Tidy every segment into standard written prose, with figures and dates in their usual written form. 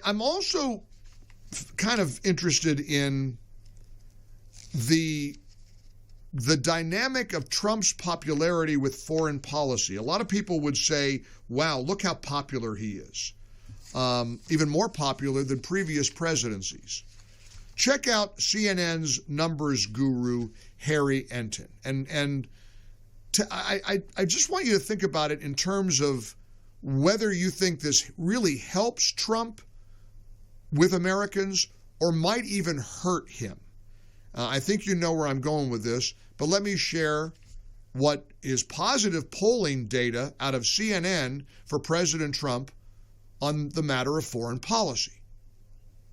I'm also kind of interested in the dynamic of Trump's popularity with foreign policy. A lot of people would say, wow, look how popular he is. Even more popular than previous presidencies. Check out CNN's numbers guru, Harry Enton. I just want you to think about it in terms of whether you think this really helps Trump with Americans or might even hurt him. I think you know where I'm going with this, but let me share what is positive polling data out of CNN for President Trump on the matter of foreign policy.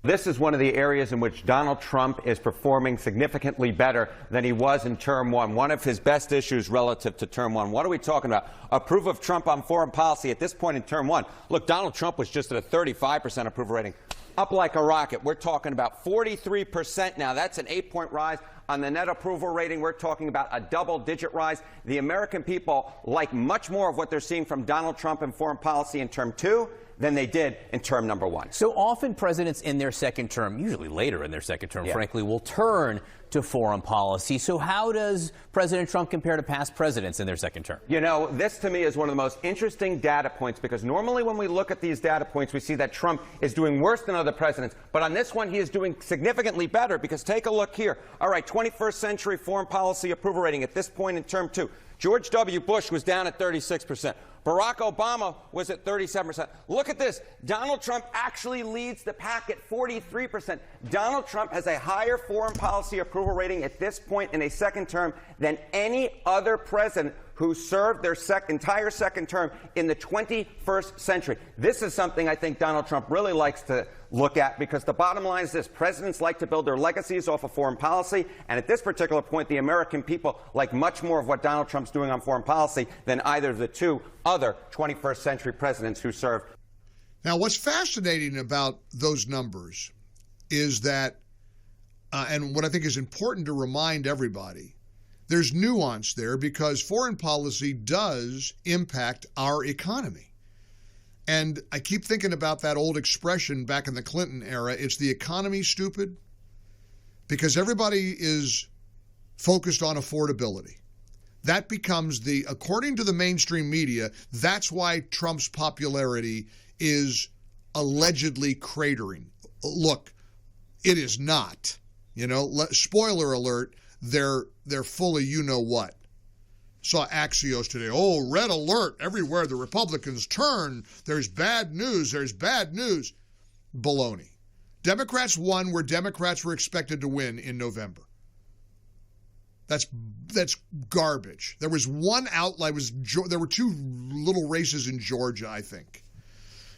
This is one of the areas in which Donald Trump is performing significantly better than he was in term one. One of his best issues relative to term one. What are we talking about? Approve of Trump on foreign policy at this point in term one. Look, Donald Trump was just at a 35% approval rating. Up like a rocket. We're talking about 43% now. That's an 8-point rise. On the net approval rating, we're talking about a double-digit rise. The American people like much more of what they're seeing from Donald Trump in foreign policy in term two than they did in term number one. So often presidents in their second term, usually later in their second term, frankly, will turn to foreign policy. So how does President Trump compare to past presidents in their second term? You know, this to me is one of the most interesting data points, because normally when we look at these data points, we see that Trump is doing worse than other presidents. But on this one, he is doing significantly better, because take a look here. All right, 21st century foreign policy approval rating at this point in term two. George W. Bush was down at 36%. Barack Obama was at 37%. Look at this. Donald Trump actually leads the pack at 43%. Donald Trump has a higher foreign policy approval rating at this point in a second term than any other president who served their entire second term in the 21st century. This is something I think Donald Trump really likes to look at, because the bottom line is this: presidents like to build their legacies off of foreign policy, and at this particular point, the American people like much more of what Donald Trump's doing on foreign policy than either of the two other 21st century presidents who served. Now, what's fascinating about those numbers is that, and what I think is important to remind everybody, there's nuance there, because foreign policy does impact our economy. And I keep thinking about that old expression back in the Clinton era, it's the economy, stupid, because everybody is focused on affordability. That becomes according to the mainstream media, that's why Trump's popularity is allegedly cratering. Look, it is not. You know, spoiler alert, they're full of you-know-what. Saw Axios today. Oh, red alert everywhere the Republicans turn. There's bad news. There's bad news. Baloney. Democrats won where Democrats were expected to win in November. That's garbage. There was one outlier. There were two little races in Georgia, I think.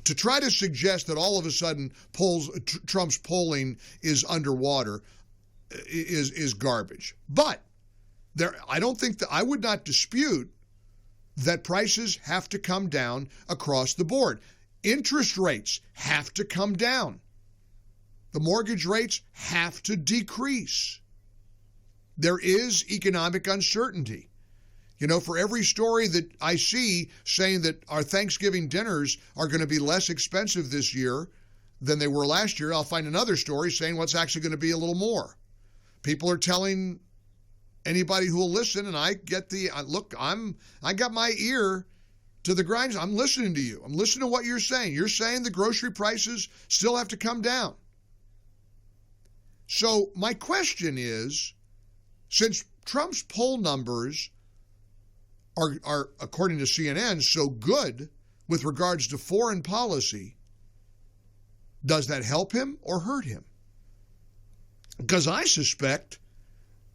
To try to suggest that all of a sudden Trump's polling is underwater is garbage. But I would not dispute that prices have to come down across the board. Interest rates have to come down. The mortgage rates have to decrease. There is economic uncertainty. You know, for every story that I see saying that our Thanksgiving dinners are going to be less expensive this year than they were last year, I'll find another story saying what's actually going to be a little more. People are telling anybody who will listen, and I get look, I got my ear to the grind. I'm listening to you. I'm listening to what you're saying. You're saying the grocery prices still have to come down. So my question is, since Trump's poll numbers are according to CNN, so good with regards to foreign policy, does that help him or hurt him? Because I suspect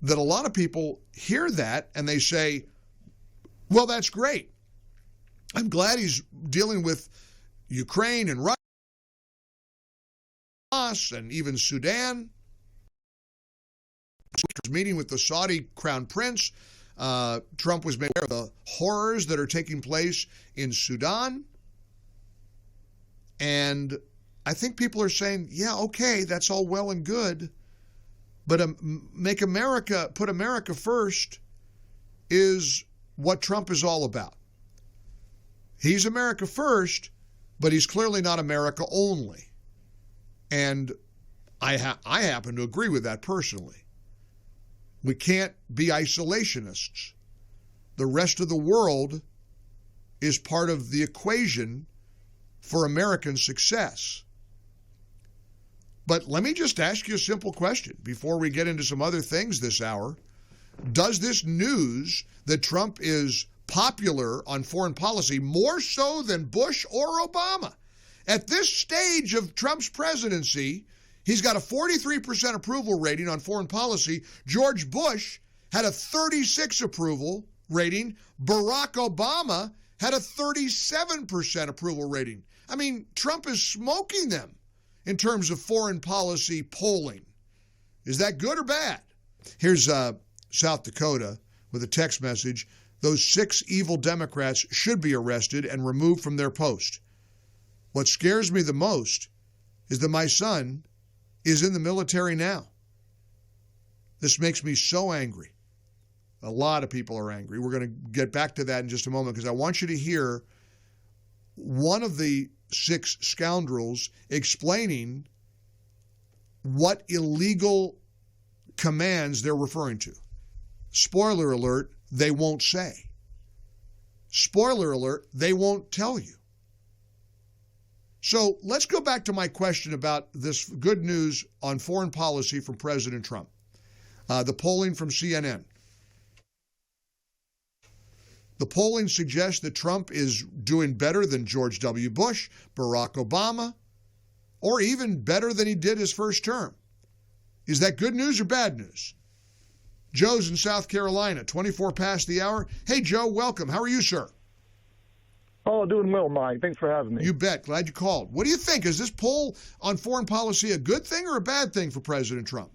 that a lot of people hear that and they say, well, that's great. I'm glad he's dealing with Ukraine and Russia and even Sudan. He was meeting with the Saudi crown prince. Trump was made aware of the horrors that are taking place in Sudan. And I think people are saying, yeah, okay, that's all well and good. But put America first is what Trump is all about. He's America first, but he's clearly not America only. And I happen to agree with that personally. We can't be isolationists. The rest of the world is part of the equation for American success. But let me just ask you a simple question before we get into some other things this hour. Does this news that Trump is popular on foreign policy more so than Bush or Obama? At this stage of Trump's presidency, he's got a 43% approval rating on foreign policy. George Bush had a 36 approval rating. Barack Obama had a 37% approval rating. I mean, Trump is smoking them in terms of foreign policy polling. Is that good or bad? Here's South Dakota with a text message. Those 6 evil Democrats should be arrested and removed from their post. What scares me the most is that my son is in the military now. This makes me so angry. A lot of people are angry. We're going to get back to that in just a moment because I want you to hear one of the 6 scoundrels explaining what illegal commands they're referring to. Spoiler alert, they won't say. Spoiler alert, they won't tell you. So let's go back to my question about this good news on foreign policy from President Trump. The polling from CNN. The polling suggests that Trump is doing better than George W. Bush, Barack Obama, or even better than he did his first term. Is that good news or bad news? Joe's in South Carolina, 24 past the hour. Hey, Joe, welcome. How are you, sir? Oh, doing well, Mike. Thanks for having me. You bet. Glad you called. What do you think? Is this poll on foreign policy a good thing or a bad thing for President Trump?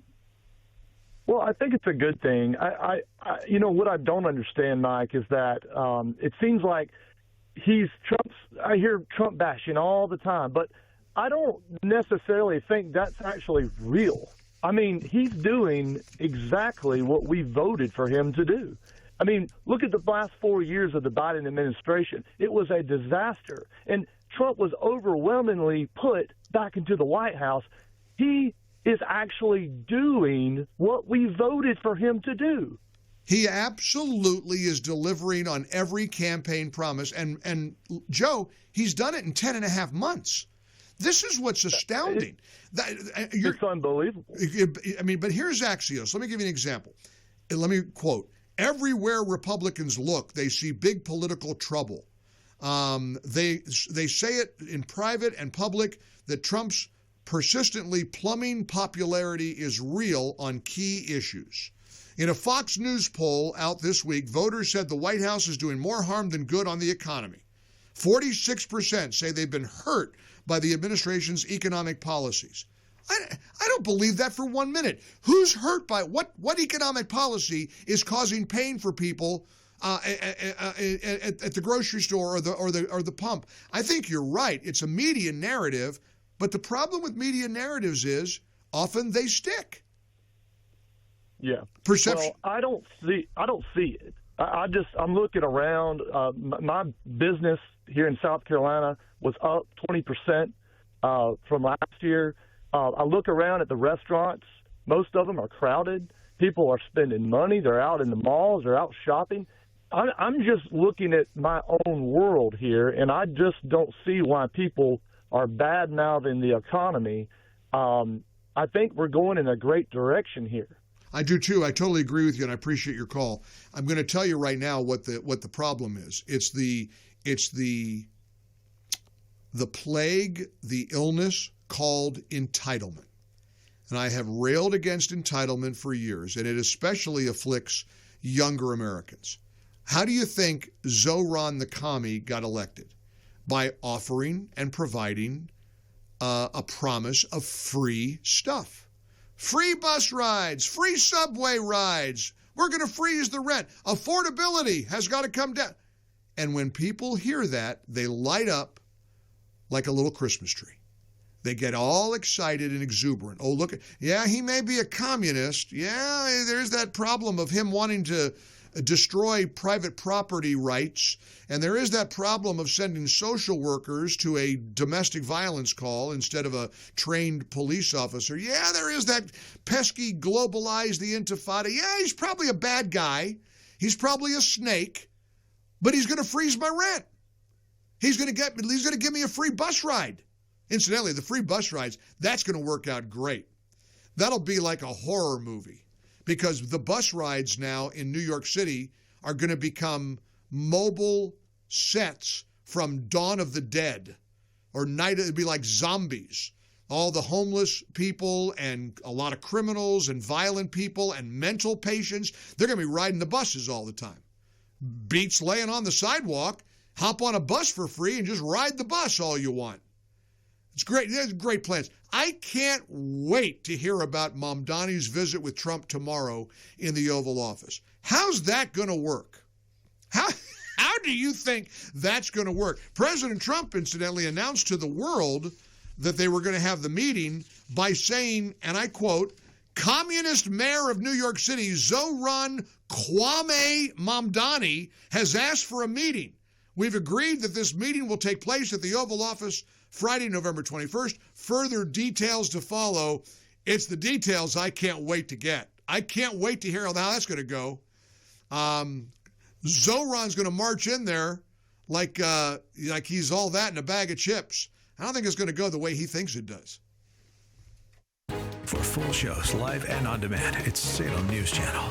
Well, I think it's a good thing. I you know, what I don't understand, Mike, is that it seems like I hear Trump bashing all the time, but I don't necessarily think that's actually real. I mean, he's doing exactly what we voted for him to do. I mean, look at the last 4 years of the Biden administration. It was a disaster. And Trump was overwhelmingly put back into the White House. He is actually doing what we voted for him to do. He absolutely is delivering on every campaign promise. And Joe, he's done it in 10 and a half months. This is what's astounding. It's unbelievable. I mean, but here's Axios. Let me give you an example. Let me quote. Everywhere Republicans look, they see big political trouble. They say it in private and public that Trump's persistently plumbing popularity is real on key issues. In a Fox News poll out this week, voters said the White House is doing more harm than good on the economy. 46% say they've been hurt by the administration's economic policies. I don't believe that for 1 minute. Who's hurt by what economic policy is causing pain for people at the grocery store or the pump? I think you're right. It's a media narrative, but the problem with media narratives is often they stick. Yeah. Perception. Well, I don't see it. I'm looking around. My business here in South Carolina was up 20% from last year. I look around at the restaurants. Most of them are crowded. People are spending money. They're out in the malls. They're out shopping. I'm just looking at my own world here, and I just don't see why people are bad-mouthing the economy. I think we're going in a great direction here. I do too. I totally agree with you, and I appreciate your call. I'm going to tell you right now what the problem is. It's the plague, the illness called entitlement. And I have railed against entitlement for years, and it especially afflicts younger Americans. How do you think Zoran the commie got elected? By offering and providing a promise of free stuff. Free bus rides, free subway rides. We're going to freeze the rent. Affordability has got to come down. And when people hear that, they light up like a little Christmas tree. They get all excited and exuberant. Oh, look, yeah, he may be a communist. Yeah, there's that problem of him wanting to destroy private property rights. And there is that problem of sending social workers to a domestic violence call instead of a trained police officer. Yeah, there is that pesky globalize the intifada. Yeah, he's probably a bad guy. He's probably a snake, but he's going to freeze my rent. He's going to give me a free bus ride. Incidentally, the free bus rides, that's going to work out great. That'll be like a horror movie, because the bus rides now in New York City are going to become mobile sets from Dawn of the Dead or Night. It'd be like zombies. All the homeless people and a lot of criminals and violent people and mental patients, they're going to be riding the buses all the time. Beats laying on the sidewalk, hop on a bus for free and just ride the bus all you want. It's great. There's great plans. I can't wait to hear about Mamdani's visit with Trump tomorrow in the Oval Office. How's that going to work? How do you think that's going to work? President Trump, incidentally, announced to the world that they were going to have the meeting by saying, and I quote, "Communist mayor of New York City, Zohran Kwame Mamdani, has asked for a meeting. We've agreed that this meeting will take place at the Oval Office Friday, November 21st. Further details to follow." It's the details I can't wait to get. I can't wait to hear how that's going to go. Zohran's going to march in there like he's all that in a bag of chips. I don't think it's going to go the way he thinks it does. For full shows, live and on demand, it's Salem News Channel.